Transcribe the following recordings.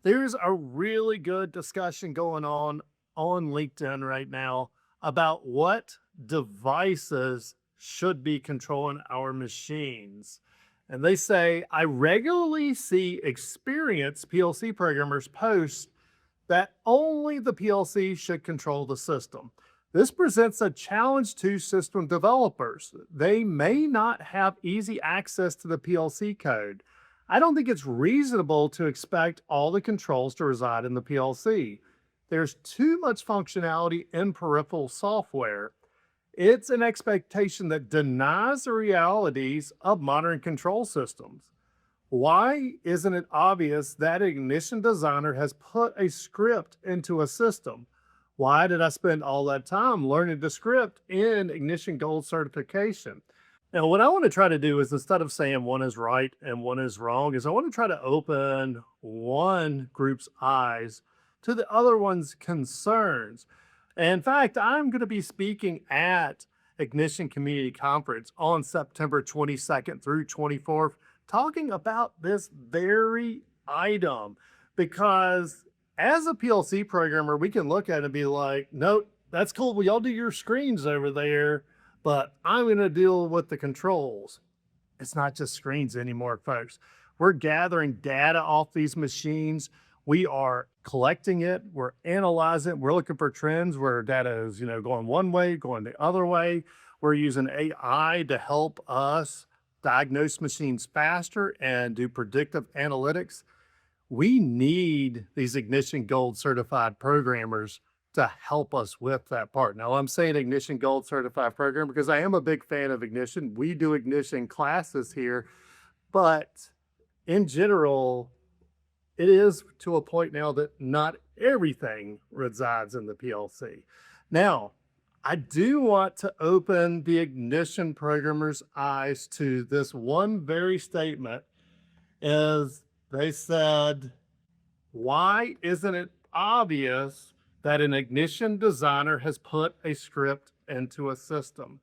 There's a really good discussion going on LinkedIn right now about what devices should be controlling our machines. And they say, I regularly see experienced PLC programmers post that only the PLC should control the system. This presents a challenge to system developers. They may not have easy access to the PLC code. I don't think it's reasonable to expect all the controls to reside in the PLC. There's too much functionality in peripheral software. It's an expectation that denies the realities of modern control systems. Why isn't it obvious that an ignition designer has put a script into a system? Why did I spend all that time learning the script in Ignition Gold certification? Now, what I want to try to do is instead of saying one is right and one is wrong, is I want to try to open one group's eyes to the other one's concerns. In fact, I'm going to be speaking at Ignition Community Conference on September 22nd through 24th, talking about this very item. Because as a PLC programmer, we can look at it and be like, nope, that's cool. Well, y'all do your screens over there, but I'm going to deal with the controls. It's not just screens anymore, folks. We're gathering data off these machines. We are collecting it. We're analyzing it. We're looking for trends where data is, going one way, going the other way. We're using AI to help us diagnose machines faster and do predictive analytics. We need these Ignition Gold certified programmers to help us with that part. Now, I'm saying Ignition Gold certified program because I am a big fan of Ignition. We do Ignition classes here, but in general, it is to a point now that not everything resides in the PLC. Now, I do want to open the Ignition programmers' eyes to this one very statement is they said, why isn't it obvious that an ignition designer has put a script into a system?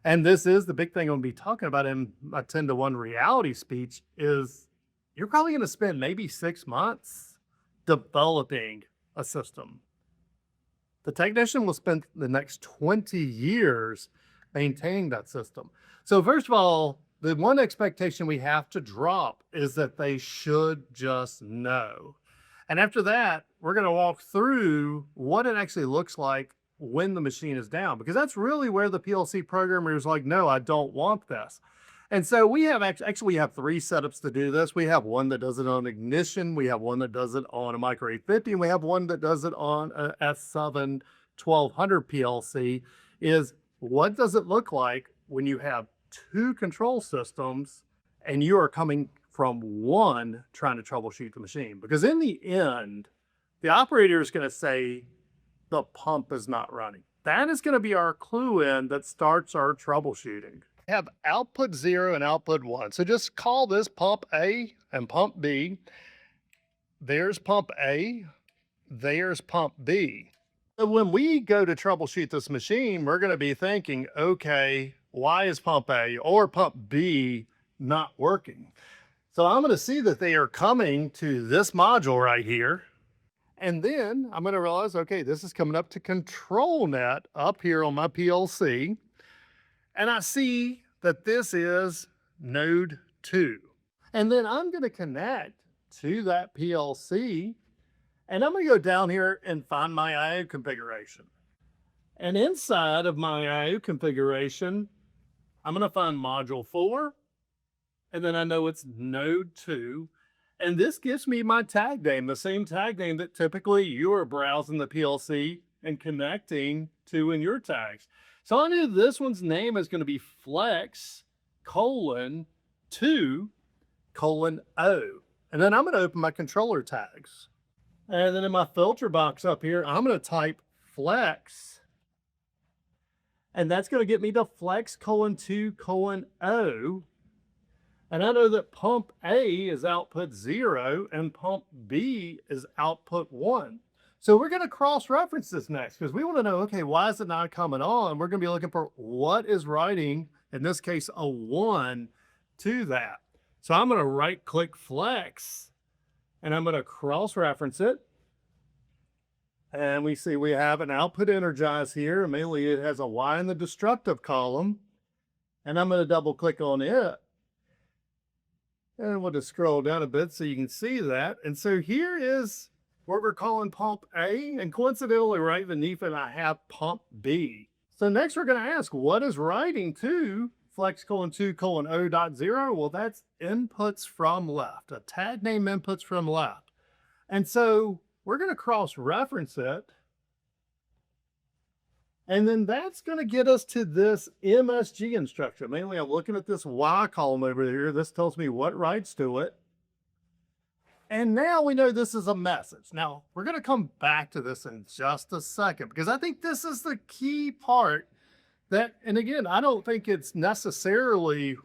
And this is the big thing I'm going to be talking about in my 10-to-1 reality speech is you're probably going to spend maybe 6 months developing a system. The technician will spend the next 20 years maintaining that system. So first of all, the one expectation we have to drop is that they should just know. And after that, we're going to walk through what it actually looks like when the machine is down, because that's really where the PLC programmer is like, no, I don't want this. And so we have actually we have 3 setups to do this. We have one that does it on Ignition. We have one that does it on a Micro 850. And we have one that does it on a S7 1200 PLC. Is what does it look like when you have 2 control systems and you are coming from one trying to troubleshoot the machine? Because in the end, the operator is going to say the pump is not running. That is going to be our clue in that starts our troubleshooting. Have output 0 and output 1. So just call this pump A and pump B. There's pump A, there's pump B. So when we go to troubleshoot this machine, we're going to be thinking, okay, why is pump A or pump B not working? So I'm going to see that they are coming to this module right here. And then I'm going to realize, okay, this is coming up to control net up here on my PLC. And I see that this is node 2. And then I'm going to connect to that PLC. And I'm going to go down here and find my IO configuration. And inside of my IO configuration, I'm going to find module 4. And then I know it's node 2. And this gives me my tag name, the same tag name that typically you are browsing the PLC and connecting to in your tags. So I knew this one's name is going to be flex colon 2 colon O. And then I'm going to open my controller tags. And then in my filter box up here, I'm going to type flex. And that's going to get me to flex colon 2 colon O. And I know that pump A is output 0 and pump B is output 1. So we're going to cross-reference this next because we want to know, okay, why is it not coming on? We're going to be looking for what is writing, in this case, a 1 to that. So I'm going to right-click flex and I'm going to cross-reference it. And we see we have an output energized here. Mainly it has a Y in the destructive column. And I'm going to double click on it. And we'll just scroll down a bit so you can see that. And so here is what we're calling pump A. And coincidentally, right beneath it, I have pump B. So next we're going to ask, what is writing to flex:2:0.0? Well, that's inputs from left, a tag name inputs from left. And so we're going to cross-reference it. And then that's going to get us to this MSG instruction. Mainly, I'm looking at this Y column over here. This tells me what writes to it. And now we know this is a message. Now, we're going to come back to this in just a second, because I think this is the key part that, and again, I don't think it's necessarily,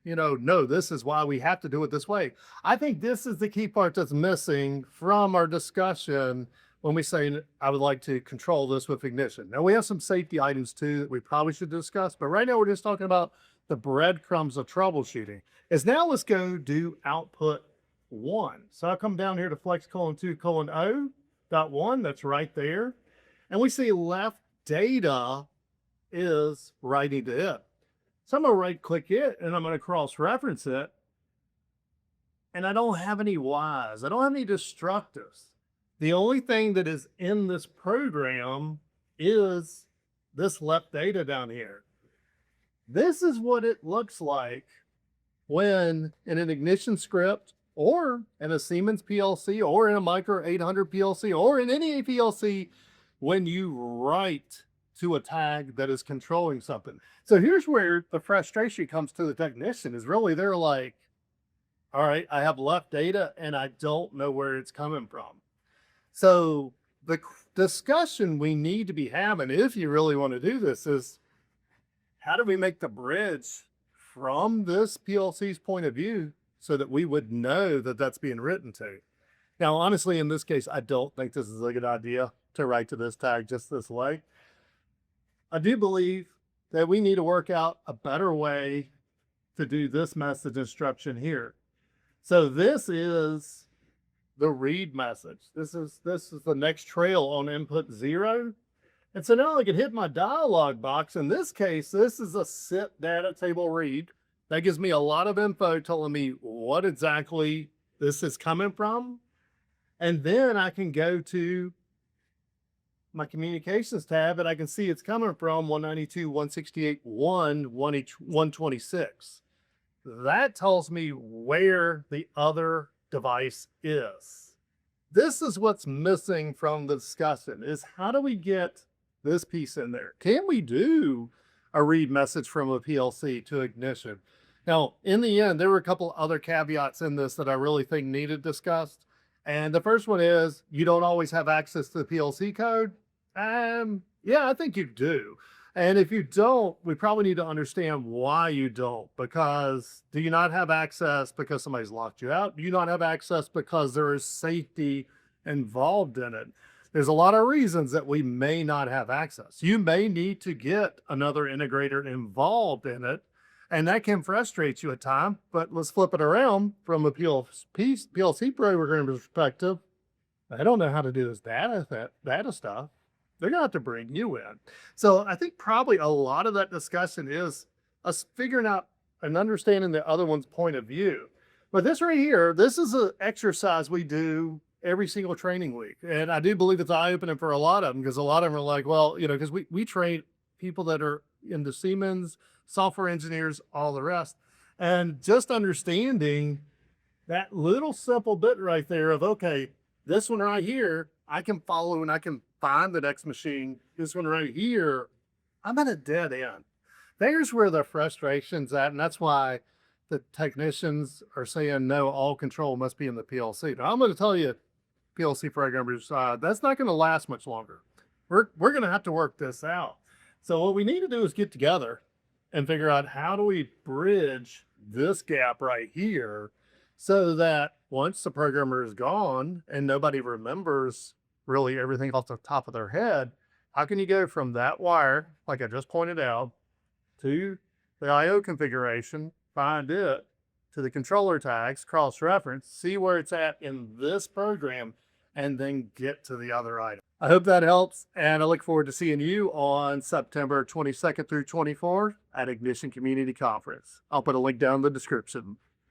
no, this is why we have to do it this way. I think this is the key part that's missing from our discussion when we say, I would like to control this with ignition. Now, we have some safety items too that we probably should discuss, but right now we're just talking about the breadcrumbs of troubleshooting. Now let's go do output 1. So I'll come down here to flex:2:0.1, that's right there. And we see left data is writing to it. So I'm going to right click it and I'm going to cross reference it. And I don't have any Y's. I don't have any destructives. The only thing that is in this program is this left data down here. This is what it looks like when in an ignition script or in a Siemens PLC or in a Micro 800 PLC or in any PLC, when you write to a tag that is controlling something. So here's where the frustration comes to the technician, is really they're like, all right, I have left data and I don't know where it's coming from. So the discussion we need to be having, if you really want to do this, is how do we make the bridge from this PLC's point of view so that we would know that that's being written to? Now, honestly, in this case, I don't think this is a good idea to write to this tag just this way. I do believe that we need to work out a better way to do this message instruction here. So this is the read message. This is the next trail on input 0. And so now I can hit my dialog box. In this case, this is a sit data table read. That gives me a lot of info telling me what exactly this is coming from. And then I can go to my communications tab and I can see it's coming from 192.168.1.126. That tells me where the other device is. This is what's missing from the discussion, is how do we get this piece in there? Can we do a read message from a PLC to ignition? Now, in the end, there were a couple other caveats in this that I really think needed discussed. And the first one is you don't always have access to the PLC code. Yeah, I think you do. And if you don't, we probably need to understand why you don't. Because do you not have access because somebody's locked you out? Do you not have access because there is safety involved in it? There's a lot of reasons that we may not have access. You may need to get another integrator involved in it, and that can frustrate you at times. But let's flip it around from a PLC program perspective. I don't know how to do this data stuff. They're going to have to bring you in. So I think probably a lot of that discussion is us figuring out and understanding the other one's point of view. But this right here, this is an exercise we do every single training week. And I do believe it's eye-opening for a lot of them, because a lot of them are like, well, because we train people that are into Siemens, software engineers, all the rest. And just understanding that little simple bit right there of, okay, this one right here, I can follow and I can find the next machine. This one right here, I'm at a dead end. There's where the frustration's at, and that's why the technicians are saying, no, all control must be in the PLC. Now, I'm going to tell you, PLC programmers, that's not going to last much longer. We're going to have to work this out. So what we need to do is get together and figure out how do we bridge this gap right here so that once the programmer is gone and nobody remembers really everything off the top of their head, how can you go from that wire, like I just pointed out, to the IO configuration, find it, to the controller tags, cross-reference, see where it's at in this program, and then get to the other item. I hope that helps, and I look forward to seeing you on September 22nd through 24th at Ignition Community Conference. I'll put a link down in the description.